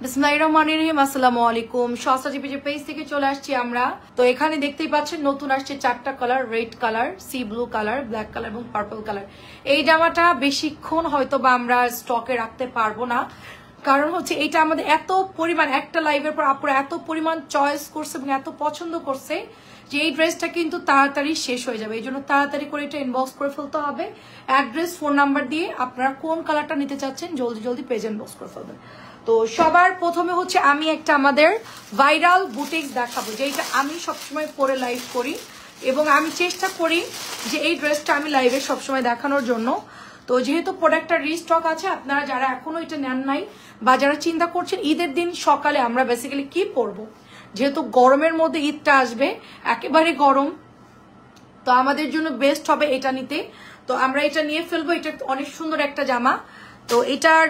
বিসমিল্লাহিররহমানিররহিম। আসসালামু আলাইকুম। সস্তা জিপিজি পেজ থেকে চলে আসছি আমরা। তো এখানে দেখতেই পাচ্ছেন নতুন আসছে 4টা colour, red colour, C blue colour, black colour এবং পার্পল কালার। এই জামাটা বেশিক্ষণ হয়তো বা আমরা স্টকে রাখতে পারবো না, কারণ হচ্ছে এটা আমাদের এত পরিমাণ, একটা লাইভের পর আপুরা এত পরিমাণ চয়েস করছে এবং এত পছন্দ করছে যে এই ড্রেসটা কিন্তু তাড়াতাড়ি শেষ হয়ে যাবে। এই জন্য তাড়াতাড়ি করে এটা ইনবক্স করে ফেলতে হবে। অ্যাড্রেস, ফোন নাম্বার দিয়ে আপনারা কোন কালারটা নিতে চাচ্ছেন জলদি জলদি পেজ ইনবক্স করে ফেলবেন। তো সবার প্রথমে হচ্ছে আমি একটা আমাদের ভাইরাল বুটিক্স দেখাবো, যেটা আমি সবসময় পরে লাইভ করি এবং আমি চেষ্টা করি যে এই ড্রেসটা আমি লাইভে সবসময় দেখানোর জন্য। তো যেহেতু প্রোডাক্টটা রিস্টক আছে, আপনারা যারা এখনো এটা নেন নাই বা যারা চিন্তা করছেন ঈদের দিন সকালে আমরা বেসিক্যালি কি পরবো, যেহেতু গরমের মধ্যে ঈদটা আসবে, একেবারে গরম, তো আমাদের জন্য বেস্ট হবে এটা নিতে। তো আমরা এটা নিয়ে ফেলবো। এটা অনেক সুন্দর একটা জামা। তো এটার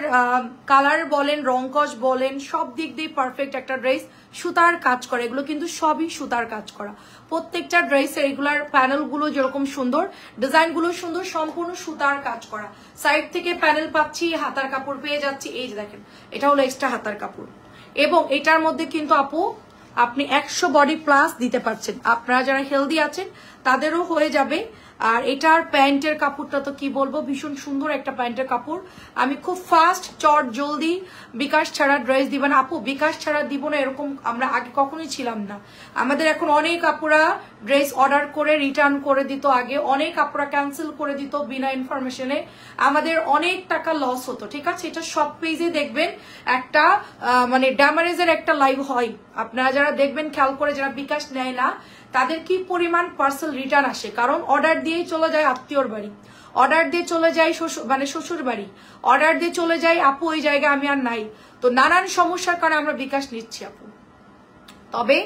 কালার বলেন, রংকশ বলেন, সব দিক দিয়ে পারফেক্ট একটা ড্রেস। সুতার কাজ করা, এগুলো কিন্তু সবই সুতার কাজ করা। প্রত্যেকটা ড্রেসের রেগুলার প্যানেলগুলো যেরকম সুন্দর, ডিজাইনগুলো সুন্দর, সম্পূর্ণ সুতার কাজ করা। সাইড থেকে প্যানেল পাচ্ছি, হাতার কাপড় পেয়ে যাচ্ছি। এই যে দেখেন, এটা হলো এক্সট্রা হাতার কাপড় এবং এটার মধ্যে কিন্তু আপু আপনি 100 বডি প্লাস দিতে পারছেন। আপনারা যারা হেলদি আছেন তাদেরও হয়ে যাবে। আর এটার প্যান্টের কাপড়টা তো কি বলবো, ভীষণ সুন্দর একটা প্যান্টের কাপড়। আমি খুব ফাস্ট চট জলদি বিকাশ ছাড়া ড্রেস দিব না আপু, বিকাশ ছাড়া দিব না এরকম আমরা আগে কখনোই ছিলাম না। আমাদের এখন অনেক আপুরা ড্রেস অর্ডার করে রিটার্ন করে দিত, আগে অনেক আপুরা ক্যান্সেল করে দিত বিনা ইনফরমেশনে, আমাদের অনেক টাকা লস হতো। ঠিক আছে, এটা সব পেজে দেখবেন একটা মানে ড্যামারেজের একটা লাইভ হয়। আপনারা যারা দেখবেন খেয়াল করে, যারা বিকাশ নেয় না তাদের কি পরিমাণ পার্সেল রিটার্ন আসে, কারণ অর্ডার দিয়েই চলে যায় আত্মীয়র বাড়ি, অর্ডার দিয়ে চলে যায় শ্বশুর বাড়ি, অর্ডার দিয়ে চলে যায় আপু ওই জায়গায় আমি আর নাই। তো নানান সমস্যার কারণে আমরা বিকাশ নিচ্ছি আপু। তবে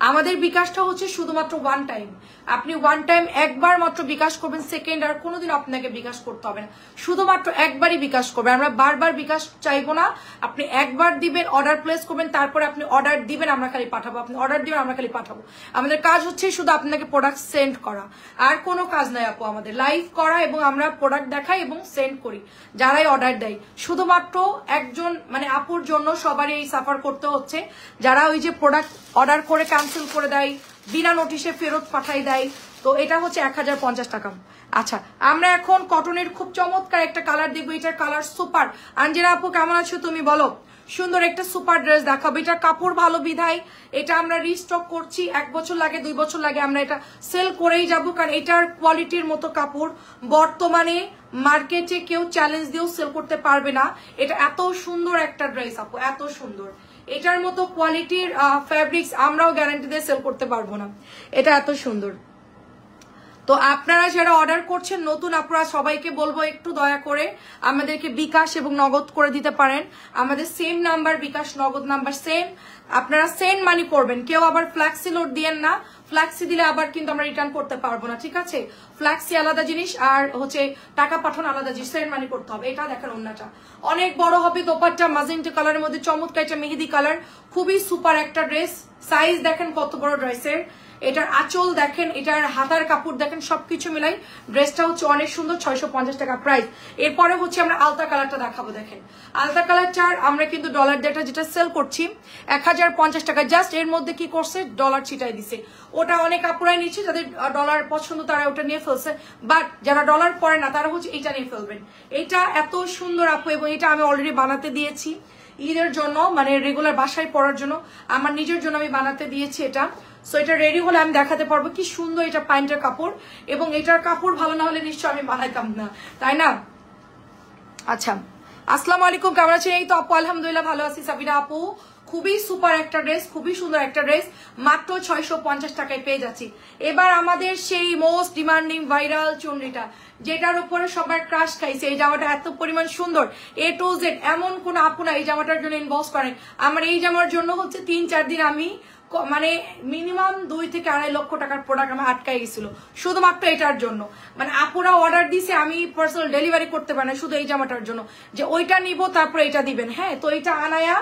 আমাদের বিকাশটা হচ্ছে শুধুমাত্র ওয়ান টাইম। আপনি ওয়ান টাইম একবার মাত্র বিকাশ করবেন, সেকেন্ড আর কোনোদিন আপনাকে বিকাশ করতে হবে না, শুধুমাত্র একবারই বিকাশ করবেন। আমরা বারবার বিকাশ চাইবো না। আপনি একবার দিবেন, অর্ডার প্লেস করবেন, তারপরে আপনি অর্ডার দিবেন, আমরা খালি পাঠাবো। আপনি অর্ডার দিবেন, আমরা খালি পাঠাবো। আমাদের কাজ হচ্ছে শুধু আপনাকে প্রোডাক্ট সেন্ড করা, আর কোনো কাজ নাই আপু। আমাদের লাইভ করা এবং আমরা প্রোডাক্ট দেখাই এবং সেন্ড করি যারাই অর্ডার দেয়। শুধুমাত্র একজন মানে আপুর জন্য সবারই এই সাফার করতে হচ্ছে, যারা ওই যে প্রোডাক্ট অর্ডার করে ক্যান্সেল করে দেয়, বিনা নোটিশে ফেরত পাঠাই দেয়। তো এটা হচ্ছে 1050 টাকা। আচ্ছা, আমরা এখন কটনের খুব চমৎকার একটা কালার দেখবো। এটার কালার সুপার। আঞ্জেলা আপু কেমন আছো তুমি বলো? সুন্দর একটা সুপার ড্রেস দেখাবো। এটার কাপড় ভালো বিধায় এটা আমরা রিস্টক করছি। 1 বছর লাগে, 2 বছর লাগে, আমরা এটা সেল করেই যাবো, কারণ এটার কোয়ালিটির মতো কাপড় বর্তমানে মার্কেটে কেউ চ্যালেঞ্জ দিয়েও সেল করতে পারবে না। এটা এত সুন্দর একটা ড্রেস আপু, এত সুন্দর। এটার মতো কোয়ালিটির ফ্যাব্রিক্স আমরাও গ্যারান্টি দিয়ে সেল করতে পারবো না, এটা এত সুন্দর। তো আপনারা যারা অর্ডার করছেন নতুন আপনারা সবাইকে বলবো একটু দয়া করে আমাদেরকে বিকাশ এবং নগদ করে দিতে পারেন। আমাদের সেম নাম্বার, বিকাশ নগদ নাম্বার সেম। আপনারা সেন্ড মানি করবেন, কেউ আবার ফ্ল্যাক্সি লোড দিয়েন না। ফ্ল্যাক্সি দিলে আবার কিন্তু আমরা রিটার্ন করতে পারবো না। ঠিক আছে, ফ্ল্যাক্সি আলাদা জিনিস আর হচ্ছে টাকা পাঠানো আলাদা জিনিস, সেন্ড মানি করতে হবে। এটা দেখেন ওন্নাটা অনেক বড় হবে, দোপাট্টা ম্যাজেন্টা কালারের মধ্যে চমৎকার একটা মেহেদি কালার, খুবই সুপার একটা ড্রেস। সাইজ দেখেন কত বড় ড্রেসের, এটার আঁচল দেখেন, এটার হাতার কাপড় দেখেন, সবকিছু মিলাই ড্রেসটা হচ্ছে অনেক সুন্দর। 650 টাকা প্রাইস। এরপরে হচ্ছে আমরা আলতা কালারটা দেখাবো। দেখেন আলতা কালারটার আমরা কিন্তু ডলার যেটা সেল করছি 1050 টাকা। জাস্ট এর মধ্যে কি করছে, ডলার ছিটাই দিছে। ওটা অনেক কাপড়াই নিচ্ছে, যাদের ডলার পছন্দ তারা ওটা নিয়ে ফেলছে, বাট যারা ডলার পরে না তারা হচ্ছে এটা নিয়ে ফেলবেন। এটা এত সুন্দর আপু, এবং এটা আমি অলরেডি বানাতে দিয়েছি ঈদের জন্য, মানে রেগুলার বাসায় পরার জন্য, আমার নিজের জন্য আমি বানাতে দিয়েছি এটা। সো এটা রেডি হলে আমি দেখাতে পারবো কি সুন্দর এটা প্যান্টের কাপড়, এবং এটার কাপড় ভালো না হলে নিশ্চয় আমি বানাইতাম না, তাই না? আচ্ছা, আসসালামু আলাইকুম, কেমন আছেন? এই তো আপু আলহামদুলিল্লাহ ভালো আছি। সাবিনা আপু খুবই সুপার একটা ড্রেস, খুবই সুন্দর একটা ড্রেস, মাত্র 650 টাকায় পেয়ে যাচ্ছি। এবার আমাদের সেই মোস্ট ডিমান্ডিং ভাইরাল চুনরিটা, যেটার উপরে সবার ক্রাশ খাইছে। এই জামাটা এত পরিমাণ সুন্দর, A to Z এমন কোন আপু না এই জামাটার জন্য ইনবক্স করেন। আমার এই জামার জন্য হচ্ছে 3-4 দিন আমি মানে মিনিমাম 2 থেকে 2.5 লক্ষ টাকার প্রোডাক্ট আমার আটকাই গেছিল শুধুমাত্র এটার জন্য। মানে আপুরা অর্ডার দিছে, আমি পার্সোনাল ডেলিভারি করতে পারি না শুধু এই জামাটার জন্য, যে ওইটা নিব তারপরে এটা দিবেন। হ্যাঁ, তো এটা আনায়া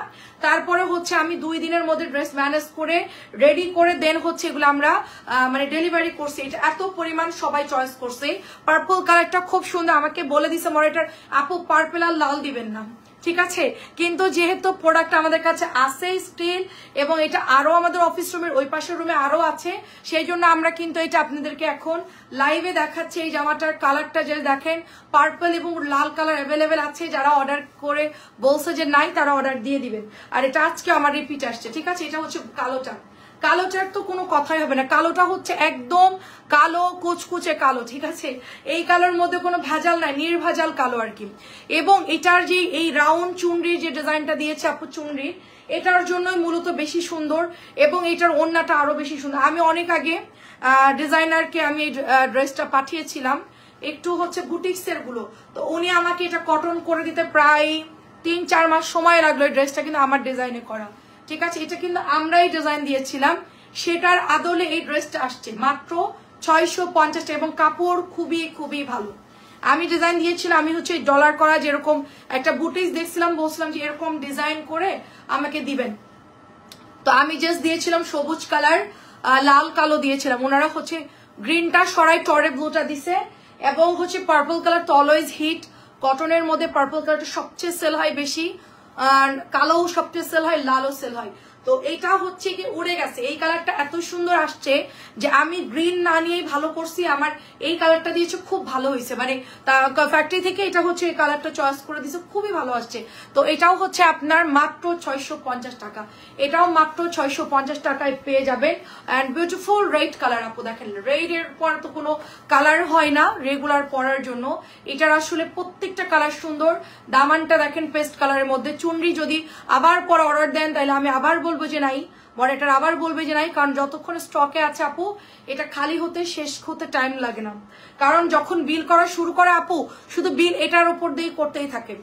তারপরে হচ্ছে আমি 2 দিনের মধ্যে ড্রেস ম্যানেজ করে রেডি করে দেন হচ্ছে এগুলো আমরা মানে ডেলিভারি করছি। এটা এত পরিমাণ সবাই চয়েস করছে। পার্পল কালারটা খুব সুন্দর, আমাকে বলে দিছে মডারেটর আপু পার্পল আর লাল দিবেন না, ঠিক আছে। কিন্তু যেহেতু প্রোডাক্ট আমাদের কাছে আছে স্টিল, এবং এটা আরো আমাদের অফিস রুমের ওই পাশের রুমে আরো আছে, সেই জন্য আমরা কিন্তু এটা আপনাদেরকে এখন লাইভে দেখাচ্ছি। এই জামাটার কালারটা যে দেখেন, পার্পল এবং লাল কালার অ্যাভেলেবেল আছে। যারা অর্ডার করে বলছে যে নাই, তারা অর্ডার দিয়ে দিবেন। আর এটা আজকে আমার রিপিট আসছে, ঠিক আছে। এটা হচ্ছে কালোটা, কালোটার তো কোনো কথাই হবে না। কালোটা হচ্ছে একদম কালো, কুচকুচে কালো, ঠিক আছে। এই কালোর মধ্যে কোনো ভেজাল নাই, নির্ভেজাল কালো আর কি। এবং এটার যে এই রাউন্ড চুনরির যে ডিজাইনটা দিয়েছে আপু, চুনরি এটার জন্যই মূলত বেশি সুন্দর, এবং এটার ওড়নাটা আরো বেশি সুন্দর। আমি অনেক আগে ডিজাইনারকে আমি ড্রেসটা পাঠিয়েছিলাম, একটু হচ্ছে বুটিক্সের গুলো, তো উনি আমাকে এটা কটন করে দিতে প্রায় 3-4 মাস সময় লাগলো। এই ড্রেসটা কিন্তু আমার ডিজাইনে করা, ঠিক আছে। এটা কিন্তু আমরাই ডিজাইন দিয়েছিলাম, সেটার আদলে এই ড্রেসটা আসছে মাত্র 650 টাকা, এবং কাপড় খুবই খুবই ভালো। আমি ডিজাইন দিয়েছিলাম, আমি হচ্ছে ডলার করা যেরকম একটা বুটিক্স দেখছিলাম, বলছিলাম যে এরকম ডিজাইন করে আমাকে দিবেন। তো আমি জাস্ট দিয়েছিলাম সবুজ কালার, লাল কালো দিয়েছিলাম, ওনারা হচ্ছে গ্রিনটা সরাই টরে ব্লুটা দিছে, এবং হচ্ছে পার্পল কালার তো অলওয়েজ হিট। কটনের মধ্যে পার্পল কালারটা সবচেয়ে সেল হয় বেশি, আর কালোও সবচেয়ে সেল হয়, লালও সেল হয়। তো এটা হচ্ছে কি উড়ে গেছে, এই কালারটা এত সুন্দর আসছে যে আমি গ্রিন না নিয়েই ভালো করছি, আমার এই কালারটা দিয়েছে খুব ভালো হয়েছে, মানে ফ্যাক্টরি থেকে এটা হচ্ছে এই কালারটা চয়েস করে দিয়েছে, খুবই ভালো আসছে। তো এটাও হচ্ছে আপনার মাত্র 650 টাকা, এটাও মাত্র 650 টাকায় পেয়ে যাবেন। অ্যান্ড বিউটিফুল রেড কালার আপু, দেখেন রেড এর পর তো কোনো কালার হয় না রেগুলার পরার জন্য, এটার আসলে প্রত্যেকটা কালার সুন্দর। দামানটা দেখেন পেস্ট কালারের মধ্যে। চুনরি যদি আবার পরে অর্ডার দেন তাহলে আমি আবার বলবো যে নাই, এটার আবার বলবে যে নাই, কারণ যতক্ষণ স্টকে আছে আপু এটা খালি হতে শেষ হতে টাইম লাগে না, কারণ যখন বিল করা শুরু করে আপু শুধু বিল এটার উপর দিয়ে করতেই থাকে।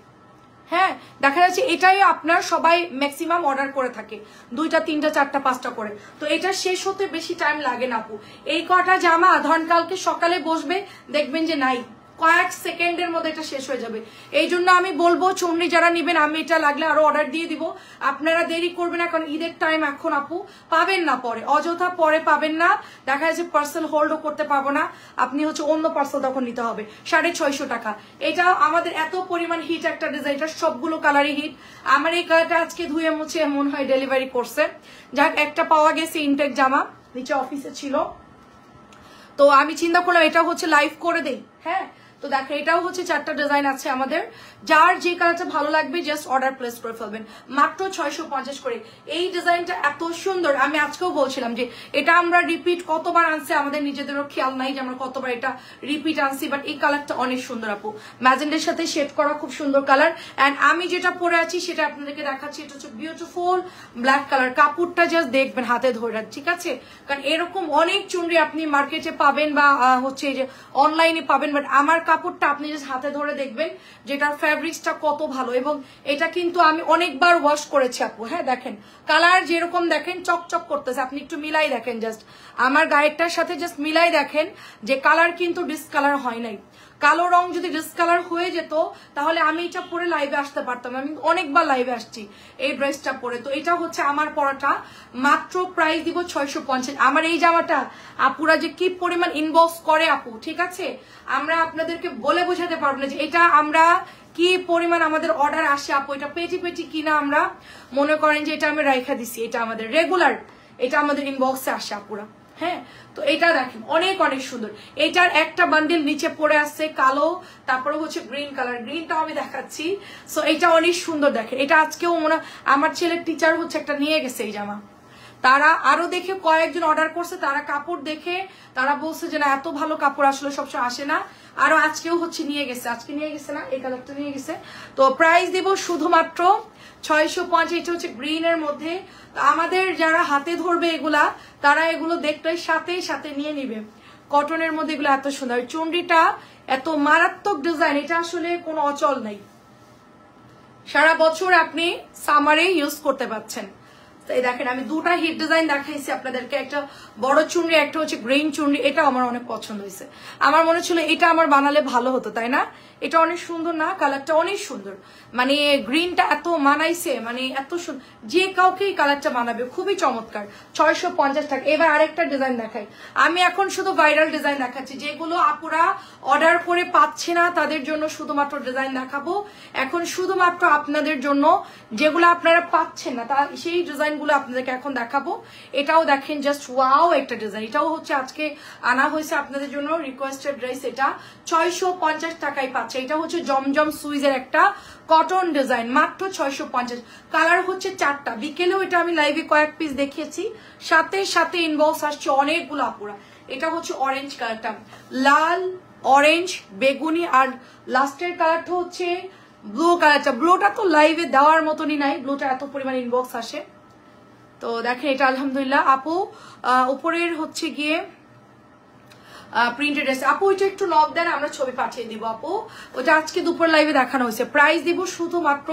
হ্যাঁ, দেখা যাচ্ছে এটাই আপনার সবাই ম্যাক্সিমাম অর্ডার করে থাকে, 2টা 3টা 4টা 5টা করে। তো এটা শেষ হতে বেশি টাইম লাগে না আপু। এই কটা জামা ধরেন কালকে সকালে বসবে, দেখবেন যে নাই, কয়েক সেকেন্ডের মধ্যে এটা শেষ হয়ে যাবে। এই জন্য আমি বলবো চুনরি যারা নিবেন, আমি এটা লাগলে আরো অর্ডার দিয়ে দিব, আপনারা দেরি করবেন না, কারণ ঈদের টাইম এখন আপু পাবেন না, পরে অযথা পরে পাবেন না, দেখা যাচ্ছে পার্সেল হোল্ডও করতে পারবো না, আপনি হচ্ছে অন্য পার্সেল তখন নিতে হবে। 650 টাকা। এটা আমাদের এত পরিমাণ হিট একটা ডিজাইন, এটা সবগুলো কালারই হিট। আমার এই কালারটা আজকে ধুয়ে মুছে মনে হয় ডেলিভারি করছে, যাক একটা পাওয়া গেছে ইনটেক জামা, নিচে অফিসে ছিল, তো আমি চিন্তা করলাম এটা হচ্ছে লাইভ করে দেই। হ্যাঁ, তো দেখো এটাও হচ্ছে 4টা ডিজাইন আছে আমাদের, যার যে কালারটা ভালো লাগবে জাস্ট অর্ডার প্লেস করে ফেলবেন, মাত্র 650 করে। এই ডিজাইনটা এত সুন্দর, আমি আজকেও বলছিলাম যে এটা আমরা রিপিট কতবার আনছি আমাদের নিজেদেরও খেয়াল নাই যে আমরা কতবার এটা রিপিট আনছি, বাট এই কালারটা অনেক সুন্দর আপু, ম্যাজেন্ডের সাথে শেড করা, খুব সুন্দর কালার। অ্যান্ড আমি যেটা পরে আছি সেটা আপনাদেরকে দেখাচ্ছি, এটা হচ্ছে বিউটিফুল ব্ল্যাক কালার। কাপড়টা জাস্ট দেখবেন হাতে ধরে, ঠিক আছে, কারণ এরকম অনেক চুনরি আপনি মার্কেটে পাবেন বা হচ্ছে যে অনলাইনে পাবেন, বাট আমার কাপড়টা আপনি জাস্ট হাতে ধরে দেখবেন যেটার ফ্যাব্রিক্সটা কত ভালো। এবং এটা কিন্তু আমি অনেকবার ওয়াশ করেছি আপু। হ্যাঁ, দেখেন কালার যেরকম দেখেন চকচক করতেছে, আপনি একটু মিলাই দেখেন, জাস্ট আমার গায়েরটার সাথে জাস্ট মিলাই দেখেন যে কালার কিন্তু ডিসকালার হয় নাই। কালো রং যদি ডিসকালার হয়ে যেত তাহলে আমি এটা পরে লাইভে আসতে পারতাম, আমি অনেকবার লাইভে আসছি এই ড্রেসটা পরে। তো এটা হচ্ছে আমার পরাটা, মাত্র প্রাইস দিব 650। আমার এই জামাটা আপুরা যে কি পরিমাণ ইনবক্স করে আপু, ঠিক আছে, আমরা আপনাদেরকে বলে বোঝাতে পারবো না যে এটা আমরা কি পরিমাণ আমাদের অর্ডার আসে আপু। এটা পেটি পেটি কিনা আমরা মনে করেন যে এটা আমি রাইখা দিছি, এটা আমাদের রেগুলার, এটা আমাদের ইনবক্সে আসে আপুরা। হ্যাঁ, তো এটা দেখেন অনেক অনেক সুন্দর। এটার একটা বান্ডিল নিচে পড়ে আসছে কালো, তারপরে হচ্ছে গ্রিন কালার, গ্রিনটাও আমি দেখাচ্ছি। সো এটা অনেক সুন্দর, দেখেন এটা আজকেও মনে আমার ছেলের টিচার হচ্ছে একটা নিয়ে গেছে এই জামা, তারা আরো দেখে কয়েকজন অর্ডার করছে, তারা কাপড় দেখে তারা বলছে যে না এত ভালো কাপড় আসলে সবসময় আসে না, আরো আজকেও হচ্ছে নিয়ে গেছে, আজকে নিয়ে গেছে না, এই কালারটা নিয়ে গেছে। তো প্রাইস দিব শুধুমাত্র 650। এটা হচ্ছে গ্রিনের মধ্যে। আমাদের যারা হাতে ধরবে এগুলা, তারা এগুলো দেখতে সাথে সাথে নিয়ে নিবে, কটনের মধ্যে এগুলো এত সুন্দর। চুনরিটা এত মারাত্মক ডিজাইন, এটা আসলে কোনো অচল নাই, সারা বছর আপনি সামারে ইউজ করতে পারছেন। তো এই দেখেন আমি দুটা হিট ডিজাইন দেখাইছি আপনাদেরকে, একটা বড় চুনরি, একটা হচ্ছে গ্রিন চুনরি। এটা আমার অনেক পছন্দ হয়েছে, আমার মনে ছিল এটা আমার বানালে ভালো হতো, তাই না? এটা অনেক সুন্দর না, কালারটা অনেক সুন্দর, মানে গ্রিনটা এত মানাইছে, মানে এত সুন্দর, যে কাউকেই কালারটা মানাবে, খুবই চমৎকার। 650 টাকা। এবার আরেকটা ডিজাইন দেখাই। আমি এখন শুধু ভাইরাল ডিজাইন দেখাচ্ছি, যেগুলো আপুরা অর্ডার করে পাচ্ছে না তাদের জন্য শুধুমাত্র ডিজাইন দেখাবো এখন, শুধুমাত্র আপনাদের জন্য, যেগুলো আপনারা পাচ্ছেন না তা সেই ডিজাইনগুলো আপনাদেরকে এখন দেখাবো। এটাও দেখেন জাস্ট ওয়াও একটা ডিজাইন, এটাও হচ্ছে আজকে আনা হয়েছে আপনাদের জন্য, রিকোয়েস্টেড ড্রেস। এটা 650 টাকায় পাচ্ছে। এটা হচ্ছে জমজম সুইজের একটা কটন ডিজাইন, মাত্র 650। কালার হচ্ছে 4টা। বিকেলেও এটা আমি লাইভে কয়েক পিস দেখিয়েছি, সাথে সাথে ইনবক্স আসছে অনেকগুলো আপুরা। এটা হচ্ছে অরেঞ্জ কালারটা, লাল, অরেঞ্জ, বেগুনি, আর লাস্টের কালারটা হচ্ছে ব্লু কালারটা। ব্লুটা তো লাইভে দেওয়ার মতনই নাই, ব্লুটা এত পরিমাণ ইনবক্স আসে। তো দেখেন এটা আলহামদুলিল্লাহ আপু উপরের হচ্ছে গিয়ে প্রিন্টেড ড্রেস। আপু ওইটা একটু নক দেন, আমরা ছবি পাঠিয়ে দিব আপু। ওটা আজকে দুপুর লাইভে দেখানো হয়েছে। প্রাইস দিব শুধুমাত্র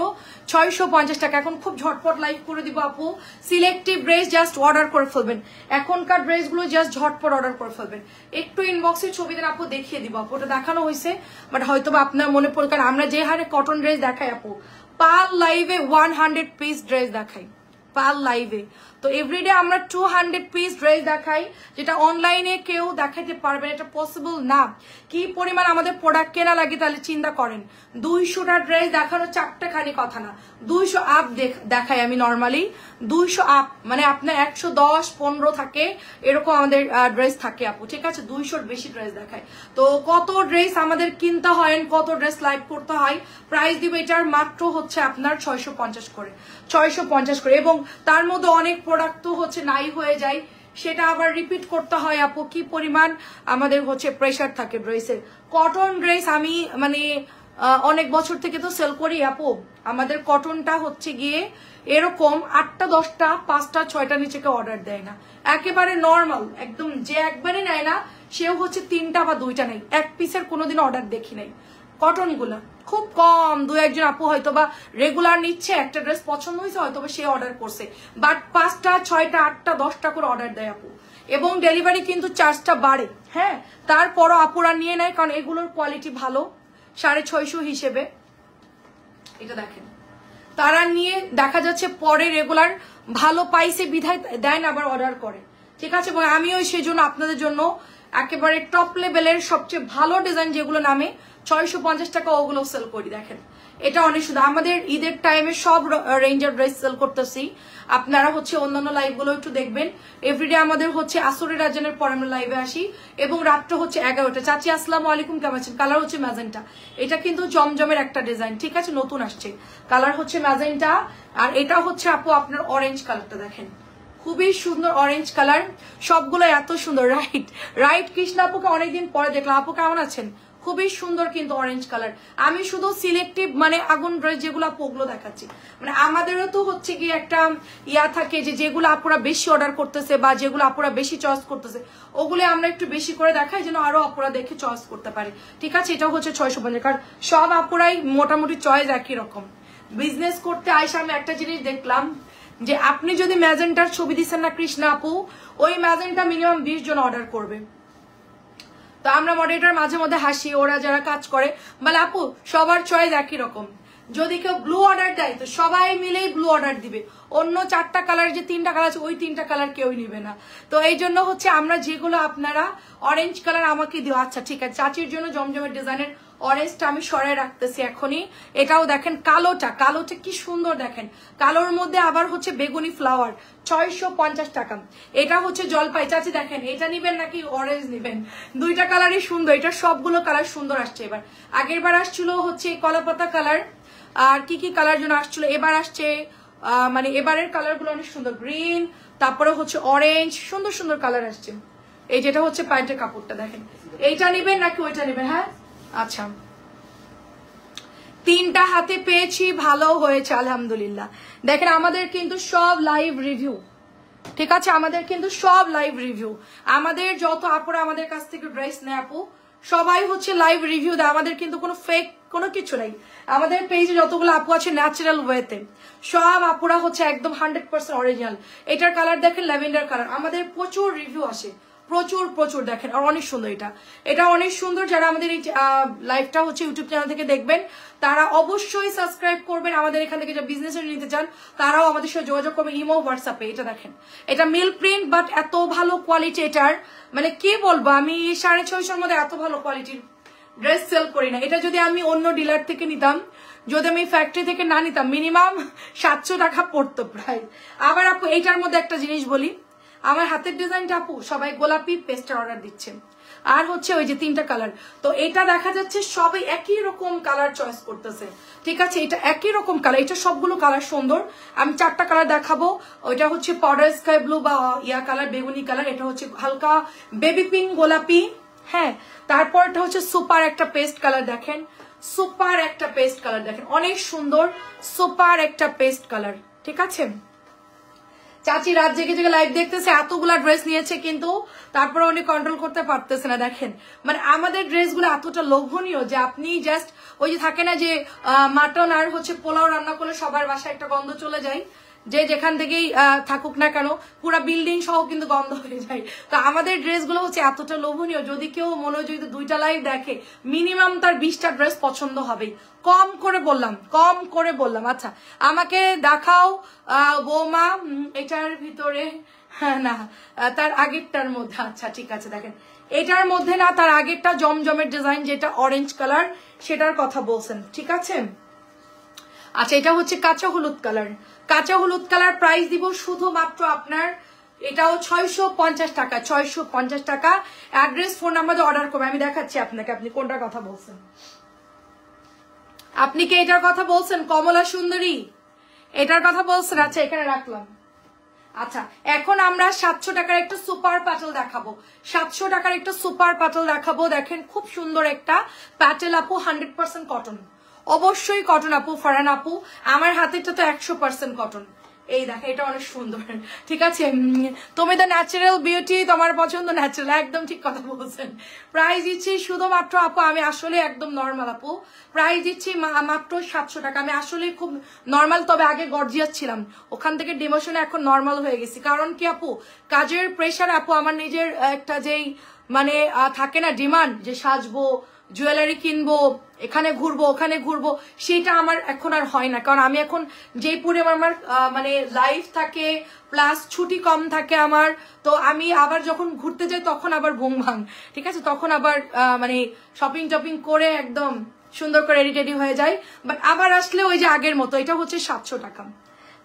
650 টাকা। এখন খুব ঝটপট লাইভ করে দিব আপু। সিলেক্টিভ ড্রেস জাস্ট অর্ডার করে ফেলবেন, এখনকার ড্রেসগুলো জাস্ট ঝটপট অর্ডার করে ফেলবেন। একটু ইনবক্সে ছবি দেন আপু, দেখিয়ে দিব আপু। ওটা দেখানো হয়েছে বাট হয়তো বা আপনার মনে পড়ে, কারণ আমরা যে হারে কটন ড্রেস দেখাই আপু, পার লাইভে 100 পিস ড্রেস দেখাই পার লাইভে। তো এভরিডে আমরা 200 পিস ড্রেস দেখাই, যেটা অনলাইনে কেউ দেখাইতে পারবেন, এটা পসিবল না। কি পরিমাণ আমাদের প্রোডাক্ট কেনা লাগে তাহলে চিন্তা করেন। 200টা ড্রেস দেখানো চারটা খালি কথা না, 200 আপ দেখাই আমি নর্মালি, 200 আপ, মানে আপনার 110, 15 থাকে এরকম আমাদের ড্রেস থাকে আপু, ঠিক আছে? 200-র বেশি ড্রেস দেখায়। তো কত ড্রেস আমাদের কিনতে হয়, কত ড্রেস লাইভ করতে হয়। প্রাইস দিব এটার মাত্র হচ্ছে আপনার 650 করে, 650 করে। এবং তার মধ্যে অনেক প্রোডাক্ট তো হচ্ছে নাই হয়ে যায়, সেটা আবার রিপিট করতে হয় আপু। কি পরিমাণ আমাদের হচ্ছে প্রেশার থাকে ড্রেসের। কটন ড্রেস আমি মানে অনেক বছর থেকে তো সেল করি আপু। আমাদের কটনটা হচ্ছে গিয়ে এরকম 8টা 10টা 5টা 6টা নিচে কেউ অর্ডার দেয় না, একেবারে নর্মাল একদম। যে একবারে নেয় না সেও হচ্ছে 3টা বা 2টা নেই, এক পিসের কোনোদিন অর্ডার দেখি নাই। কটন গুলা খুব কম, 2-1 জন আপু হয়তো বা রেগুলার নিচ্ছে, একটা ড্রেস পছন্দ হয়েছে হয়তো বা সে অর্ডার করছে, বাট 5টা 6টা 8টা 10টা করে অর্ডার দেয় আপু। এবং ডেলিভারি কিন্তু চার্জটা বাড়ে, হ্যাঁ, তারপরও আপুরা নিয়ে নেয়, কারণ এগুলোর কোয়ালিটি ভালো, 650 হিসেবে। এটা দেখেন, তারা নিয়ে দেখা যাচ্ছে পরে রেগুলার ভালো পাইছে বিধায় দেয় না, আবার অর্ডার করে, ঠিক আছে? এবং আমিও সেই জন্য আপনাদের জন্য একেবারে টপ লেভেলের সবচেয়ে ভালো ডিজাইন যেগুলো নামে 650 টাকা ওগুলো সেল করি। দেখেন এটা অনেক সুন্দর। আমাদের ঈদের টাইমে সব রেঞ্জের ড্রেস সেল করতেছি, আপনারা হচ্ছে অন্যান্য লাইভগুলো একটু দেখবেন। এভরিডে আমাদের হচ্ছে আসরের আজানের পর আমরা লাইভে আসি, এবং রাত্র হচ্ছে 11টা। চাচি আসসালামু আলাইকুম, কেমন আছেন? কালার হচ্ছে ম্যাজেন্টা, এটা কিন্তু জমজমের একটা ডিজাইন, ঠিক আছে? নতুন আসছে, কালার হচ্ছে ম্যাজেন্টা। আর এটা হচ্ছে আপু আপনার অরেঞ্জ কালারটা দেখেন, খুবই সুন্দর অরেঞ্জ কালার, সবগুলো এত সুন্দর। রাইট কৃষ্ণা আপুকে অনেকদিন পরে দেখলাম, আপু কেমন আছেন? খুবই সুন্দর কিন্তু অরেঞ্জ কালার। আমি শুধু সিলেক্টিভ মানে আগুন ড্রেস যেগুলো আপু ওগুলো দেখাচ্ছি, মানে আমাদেরও তো হচ্ছে কি একটা ইয়া থাকে যে যেগুলো আপুরা বেশি অর্ডার করতেছে বা যেগুলো আপুরা বেশি চয়েস করতেছে ওগুলো আমরা একটু বেশি করে দেখাই, যেন আরো আপুরা দেখে চয়েস করতে পারে, ঠিক আছে? এটা হচ্ছে 650, কারণ সব আপুরাই মোটামুটি চয়েস একই রকম। বিজনেস করতে আইসা আমি একটা জিনিস দেখলাম, যে আপনি যদি ম্যাজেন্টার ছবি দিচ্ছেন না কৃষ্ণা আপু, ওই ম্যাজেন্টা মিনিমাম 20 জন অর্ডার করবে। তো আমরা মডারেটর মাঝে মধ্যে হাসি, ওরা যারা কাজ করে বলে আপু সবার চয়েস একই রকম, যদি কেউ ব্লু অর্ডার দেয় তো সবাই মিলেই ব্লু অর্ডার দিবে, অন্য 4টা কালার যে 3টা কালার আছে ওই 3টা কালার কেউই নিবে না। তো এই জন্য হচ্ছে আমরা যেগুলো আপনারা অরেঞ্জ কালার আমাকে দিও, আচ্ছা ঠিক আছে। চাচির জন্য জমজমের ডিজাইনের অরেঞ্জটা আমি সরাই রাখতেছি এখনই। এটাও দেখেন কালোটা, কালোটা কি সুন্দর দেখেন, কালোর মধ্যে আবার হচ্ছে বেগুনি ফ্লাওয়ার, 650 টাকা। এটা হচ্ছে জলপাই। চাচি দেখেন এটা নিবেন নাকি অরেঞ্জ নিবেন? দুইটা কালারই সুন্দর, এটা সবগুলো কালার সুন্দর আসছে এবার। আগের বার আসছিল হচ্ছে কলাপাতা কালার, আর কি কি কালার যেন আসছিল, এবার আসছে মানে এবারের কালার গুলো অনেক সুন্দর, গ্রিন, তারপরে হচ্ছে অরেঞ্জ, সুন্দর সুন্দর কালার আসছে। এই যেটা হচ্ছে প্যান্টের কাপড়টা দেখেন, এইটা নিবেন নাকি ওইটা নিবেন? হ্যাঁ আচ্ছা, 3টা হাতে পেয়েছি, ভালো হয়েছে আলহামদুলিল্লাহ। দেখেন আমাদের কিন্তু সব লাইভ রিভিউ, ঠিক আছে? আমাদের কিন্তু সব লাইভ রিভিউ, আমাদের যত আপুরা আমাদের কাছ থেকে ড্রেস নেয় আপু সবাই হচ্ছে লাইভ রিভিউ দেয়, আমাদের কিন্তু কোনো ফেক কোনো কিছু নাই। আমাদের পেজে যতগুলো আপু আছে ন্যাচারাল ওয়েতে, সব আপুরা হচ্ছে একদম 100% অরিজিনাল। এটার কালার দেখেন ল্যাভেন্ডার কালার, আমাদের প্রচুর রিভিউ আসে, প্রচুর প্রচুর দেখেন, আর অনেক সুন্দর। এটা অনেক সুন্দর। যারা আমাদের এই লাইভটা হচ্ছে ইউটিউব চ্যানেল থেকে দেখবেন তারা অবশ্যই সাবস্ক্রাইব করবেন। আমাদের এখান থেকে যারা বিজনেসে নিতে চান তারাও আমাদের সাথে যোগাযোগ করবেন ইমো হোয়াটসঅ্যাপে। এটা দেখেন, এটা মিল প্রিন্ট, বাট এত ভালো কোয়ালিটি এটার, মানে কি বলবো, আমি 650-র মধ্যে এত ভালো কোয়ালিটির ড্রেস সেল করি না। এটা যদি আমি অন্য ডিলার থেকে নিতাম, যদি আমি ফ্যাক্টরি থেকে না নিতাম, মিনিমাম 700 টাকা পড়তো প্রায়। আবার আপু এইটার মধ্যে একটা জিনিস বলি, আমার হাতের ডিজাইনটা আপু সবাই গোলাপি পেস্টার অর্ডার দিচ্ছে, আর হচ্ছে ওই যে 3টা কালার। তো এটা দেখা যাচ্ছে সবাই একই রকম কালার চয়েস করতেছে, ঠিক আছে? এটা একই রকম কালার, এটা সবগুলো কালার সুন্দর। আমি 4টা কালার দেখাবো। ওইটা হচ্ছে পাউডার স্কাই ব্লু বা ইয়া কালার, বেগুনি কালার। এটা হচ্ছে হালকা বেবি পিঙ্ক গোলাপি, হ্যাঁ। তারপর এটা হচ্ছে সুপার একটা পেস্ট কালার, দেখেন সুপার একটা পেস্ট কালার, দেখেন অনেক সুন্দর সুপার একটা পেস্ট কালার, ঠিক আছে? চাচি রাত জেগে জেগে লাইভ দেখতেছে, এতগুলা ড্রেস নিয়েছে কিন্তু তারপরে উনি কন্ট্রোল করতে পারতেছে না। দেখেন মানে আমাদের ড্রেসগুলো এতটা লোভনীয় যে আপনি জাস্ট ওই যে থাকে না যে মাটন আর হচ্ছে পোলাও রান্না করলে সবার বাসায় একটা গন্ধ চলে যায়, যে যেখান থেকেই থাকুক না কেন পুরা বিল্ডিং সহ কিন্তু গন্ধ হয়ে যায়। তো আমাদের ড্রেসগুলো হচ্ছে এতটা লোভনীয়, যদি কেউ মনোযোগিত 2টা লাইভ দেখে মিনিমাম তার 20টা ড্রেস পছন্দ হবে। কম করে বললাম, কম করে বললাম। আচ্ছা আমাকে দেখাও বৌমা এটার ভিতরে, হ্যাঁ না তার আগেরটার মধ্যে, আচ্ছা ঠিক আছে। দেখেন এটার মধ্যে না, তার আগেরটা জমজমের ডিজাইন যেটা অরেঞ্জ কালার সেটার কথা বলছেন, ঠিক আছে? আচ্ছা এটা হচ্ছে কাঁচা হলুদ কালার, কাঁচা হলুদ কালার প্রাইস দিব শুধুমাত্র আপনার, এটাও 650 টাকা, 650 টাকা। অ্যাড্রেস ফোন নাম্বার অর্ডার করবে, আমি দেখাচ্ছি আপনাকে। আপনি কোনটার কথা বলছেন? আপনি কি এটার কথা বলছেন? কমলা সুন্দরী এটার কথা বলছেন? আচ্ছা এখানে রাখলাম। আচ্ছা এখন আমরা 700 টাকার একটা সুপার প্যাটেল দেখাবো, 700 টাকার একটা সুপার প্যাটেল দেখাবো। দেখেন খুব সুন্দর একটা প্যাটেল আপু, 100% কটন, অবশ্যই কটন আপু, ফারহান আপু আমার হাতেরটা তো 100% কটন। এই দেখো এটা অনেক সুন্দর, ঠিক আছে? তুমি তো ন্যাচারাল বিউটি, তোমার পছন্দ ন্যাচারাল, একদম ঠিক কথা বলছেন। প্রাইস দিচ্ছি শুধুমাত্র আপু, আমি আসলে একদম নর্মাল আপু, প্রাইস দিচ্ছি মাত্র 700 টাকা। আমি আসলে খুব নর্মাল, তবে আগে গর্জিয়াস ছিলাম, ওখান থেকে ডিমোশনে এখন নর্মাল হয়ে গেছি। কারণ কি আপু, কাজের প্রেশার আপু, আমার নিজের একটা যেই মানে থাকে না ডিমান্ড, যে সাজবো, জুয়েলারি কিনবো, এখানে ঘুরবো ওখানে ঘুরবো, সেটা আমার এখন আর হয় না। কারণ আমি এখন যেই পরিমাণ আমার মানে লাইফ থাকে প্লাস ছুটি কম থাকে আমার, তো আমি আবার যখন ঘুরতে যাই তখন আবার ঘুম ভাঙ, ঠিক আছে? তখন আবার মানে শপিং টপিং করে একদম সুন্দর করে রেডি হয়ে যায়। বাট আবার আসলে ওই যে আগের মতো, এটা হচ্ছে 700 টাকা।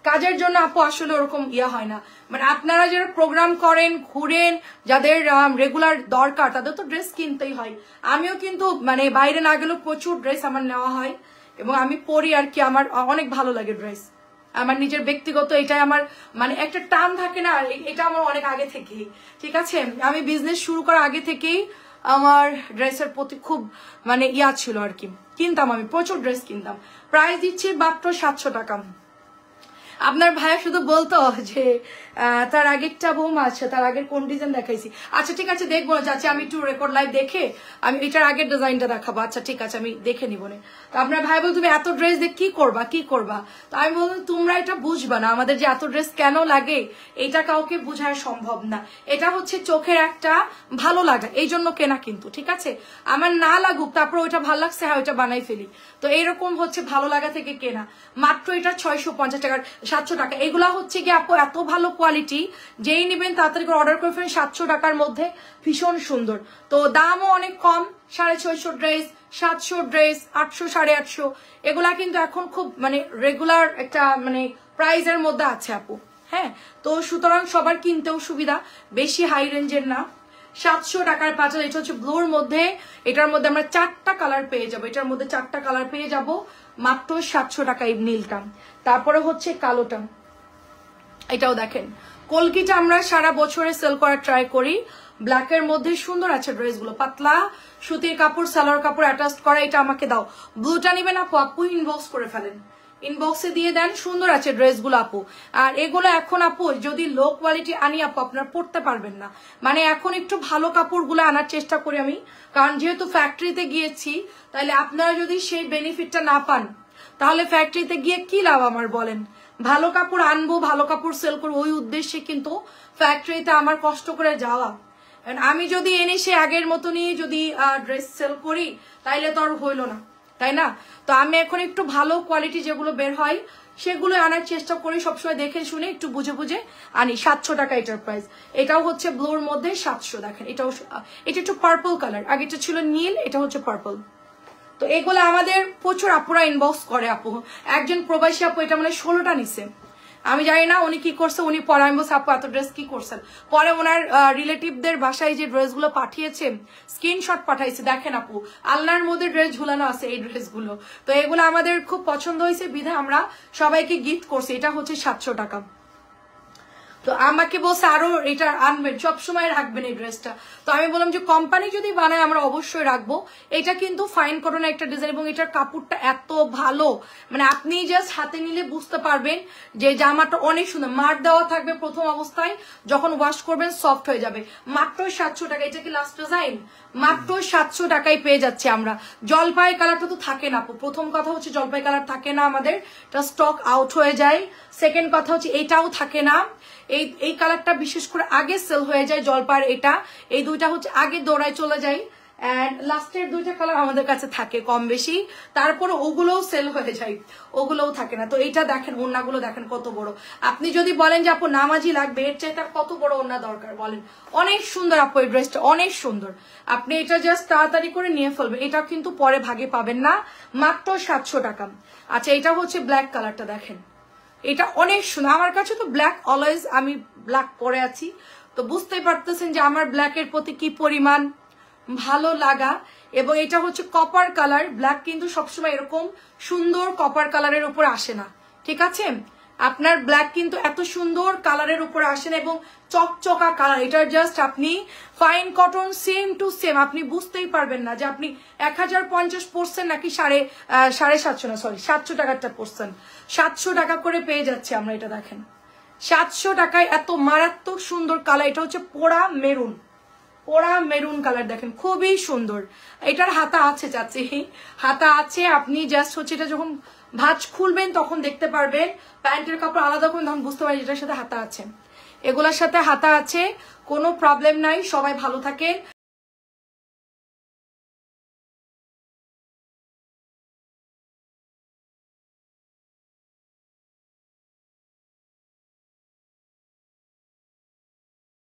কাজের জন্য আপু আসলে ওরকম ইয়া হয় না, মানে আপনারা যারা প্রোগ্রাম করেন, ঘুরেন, যাদের রেগুলার দরকার তাদের তো ড্রেস কিনতেই হয়। আমিও কিন্তু মানে বাইরে না গেলেও প্রচুর ড্রেস আমার নেওয়া হয় এবং আমি পরি আর কি, আমার অনেক ভালো লাগে ড্রেস। আমার নিজের ব্যক্তিগত এটাই আমার মানে একটা টান থাকে না, এটা আমার অনেক আগে থেকেই, ঠিক আছে? আমি বিজনেস শুরু করার আগে থেকেই আমার ড্রেসের প্রতি খুব মানে ইয়া ছিল আর কি, কিনতাম, আমি প্রচুর ড্রেস কিনতাম। প্রাইস দিচ্ছি মাত্র 700 টাকা। আপনার ভাইয়া শুধু বলতো যে তার আগেরটা বৌমা আছে, তার আগের কোন ডিজাইন দেখাইছি। আচ্ছা ঠিক আছে দেখবো না যাচ্ছে, আমি একটু রেকর্ড লাইভ দেখে আমি এটার আগের ডিজাইনটা দেখাবো। আচ্ছা ঠিক আছে আমি দেখে নিব না। তো আপনার ভাই বল তুমি এত ড্রেস দেখ কি করবা কি করবা? তো আমি বললাম তোমরা এটা বুঝবা না, আমাদের যে এত ড্রেস কেন লাগে এটা কাউকে বোঝানো সম্ভব না। এটা হচ্ছে চোখের একটা ভালো লাগা, এই জন্য কেনা কিন্তু, ঠিক আছে? আমার না লাগুক তারপর ওইটা ভালো লাগছে, হ্যাঁ ওইটা বানাই ফেলি, তো এইরকম হচ্ছে ভালো লাগা থেকে কেনা। মাত্র এটা 650 টাকার, 700 টাকা। এগুলা হচ্ছে কি আপু এত ভালো কোয়ালিটি, যেই নেবেন তাড়াতাড়ি করে অর্ডার করে ফেলেন, 700 টাকার মধ্যে ভীষণ সুন্দর। তো দামও অনেক কম, 650 ড্রেস, 700 ড্রেস, 800, 850, এগুলা কিন্তু এখন খুব মানে রেগুলার একটা মানে প্রাইজের মধ্যে আছে আপু, হ্যাঁ। তো সুতরাং সবার কিনতেও সুবিধা, বেশি হাই রেঞ্জের না। 700 টাকার পাঁচাল, এটা হচ্ছে ব্লুর মধ্যে, এটার মধ্যে আমরা 4টা কালার পেয়ে যাবো, এটার মধ্যে 4টা কালার পেয়ে যাবো মাত্র 700 টাকা এই নীলটা। তারপরে হচ্ছে কালোটা, এটাও দেখেন কলকিটা আমরা সারা বছরে সেল করার ট্রাই করি। ব্ল্যাকের মধ্যে সুন্দর আছে ড্রেসগুলো, পাতলা সুতির কাপড়, সালোয়ার কাপড় অ্যাটাচ করা। এটা আমাকে দাও, ব্লুটা নিবেন আপু, আপু ইনবক্স করে ফেলেন, ইনবক্সে দিয়ে দেন। সুন্দর আছে ড্রেসগুলো আপু। আর এগুলো এখন আপু যদি লো কোয়ালিটি আনি আপু আপনারা পরতে পারবেন না, মানে এখন একটু ভালো কাপড়গুলো আনার চেষ্টা করি আমি, কারণ যেহেতু ফ্যাক্টরিতে গিয়েছি, তাহলে আপনারা যদি সেই বেনিফিটটা না পান তাহলে ফ্যাক্টরিতে গিয়ে কি লাভ আমার বলেন। ভালো কাপড় আনবো, ভালো কাপড় সেল করবো, ওই উদ্দেশ্যে কিন্তু ফ্যাক্টরিতে আমার কষ্ট করে যাওয়া। আমি যদি এনে সে আগের মতনই যদি ড্রেস সেল করি তাইলে তো আর হইলো না, তাই না? তো আমি এখন একটু ভালো কোয়ালিটি যেগুলো বের হয় সেগুলো আনার চেষ্টা করি, সবসময় দেখে শুনে একটু বুঝে বুঝে আনি। 700 টাকা এটার প্রাইস। এটাও হচ্ছে ব্লুর মধ্যে 700। দেখেন এটাও, এটা একটু পার্পল কালার, আগেটা ছিল নীল, এটা হচ্ছে পার্পল। তো এগুলো আমাদের প্রচুর আপুরা ইনবক্স করে আপু। একজন প্রবাসী আপু এটা মানে 16টা নিছে, আমি জানি না উনি কি করছে। উনি পরে আমি বলছি আপু এত ড্রেস কি করছেন, পরে ওনার রিলেটিভদের বাসায় যে ড্রেসগুলো পাঠিয়েছে স্ক্রিনশট পাঠাইছে, দেখেন আপু আলনার মধ্যে ড্রেস ঝুলানো আছে এই ড্রেসগুলো। তো এগুলো আমাদের খুব পছন্দ হয়েছে বিধায় আমরা সবাইকে গিফট করছি। এটা হচ্ছে 700 টাকা। তো আমাকে বলছে আরো এটা আনবেন, সবসময় রাখবেন এই ড্রেসটা। তো আমি বললাম যে কোম্পানি যদি বানায় আমরা অবশ্যই রাখবো। এটা কিন্তু ফাইন কটনের একটা ডিজাইন এবং এটার কাপড়টা এত ভালো, মানে আপনি জাস্ট হাতে নিলে বুঝতে পারবেন যে জামাটা অনেক সুন্দর। মার দেওয়া থাকবে প্রথম অবস্থায়, যখন ওয়াশ করবেন সফট হয়ে যাবে। মাত্র 700 টাকা। এটা কি লাস্ট ডিজাইন? মাত্র 700 টাকায় পেয়ে যাচ্ছি আমরা। জলপাই কালারটা তো থাকে না আপু, প্রথম কথা হচ্ছে জলপাই কালার থাকে না আমাদের, এটা স্টক আউট হয়ে যায়। সেকেন্ড কথা হচ্ছে এটাও থাকে না, এই কালারটা বিশেষ করে আগে সেল হয়ে যায় জলপাইয়ের। এটা এই দুইটা হচ্ছে আগে দৌড়ায় চলে যায়, এন্ড লাস্টের দুইটা কালার আমাদের কাছে থাকে কম বেশি, তারপরে ওগুলোও সেল হয়ে যায়, ওগুলোও থাকে না। তো এইটা দেখেন, ওড়নাগুলো দেখেন কত বড়। আপনি যদি বলেন যে আপু নামাজি লাগবে, এর চাইতে আর কত বড় ওড়না দরকার বলেন। অনেক সুন্দর আপু এই ড্রেসটা, অনেক সুন্দর। আপনি এটা জাস্ট তাড়াতাড়ি করে নিয়ে ফেলবেন, এটা কিন্তু পরে ভাগে পাবেন না। মাত্র 700 টাকা। আচ্ছা এটা হচ্ছে ব্ল্যাক কালারটা, দেখেন এটা অনেক সুন্দর। আমার কাছে তো ব্ল্যাক অলওয়েজ, আমি ব্ল্যাক পরে আছি, তো বুঝতেই পারতেছেন যে আমার ব্ল্যাকের প্রতি কি পরিমাণ ভালো লাগা। এবং এটা হচ্ছে কপার কালার। ব্ল্যাক কিন্তু সবসময় এরকম সুন্দর কপার কালারের উপর আসে না, ঠিক আছে? আপনার ব্ল্যাক কিন্তু এত সুন্দর কালারের উপর আসে না, এবং চকচকা কালার। এটার জাস্ট আপনি fine cotton same to same, আপনি বুঝতেই পারবেন না যে আপনি 1050 পড়ছেন নাকি 750 না, সরি 700 টাকারটা পড়ছেন। 700 টাকা করে পেয়ে যাচ্ছে আমরা। এটা দেখেন 700 টাকায় এত মারাত্মক সুন্দর কালার। এটা হচ্ছে পোড়া মেরুন, পোড়া মেরুন কালার, দেখেন খুবই সুন্দর। এটার হাতা আছে চাচ্ছি, হাতা আছে। আপনি জাস্ট হচ্ছে এটা যখন ভাঁজ খুলবেন তখন দেখতে পারবেন, প্যান্টের কাপড় আলাদা করে তখন বুঝতে পারবেন এটার সাথে হাতা আছে। এগুলোর সাথে হাতা আছে, কোনো প্রবলেম নাই। সবাই ভালো থাকেন,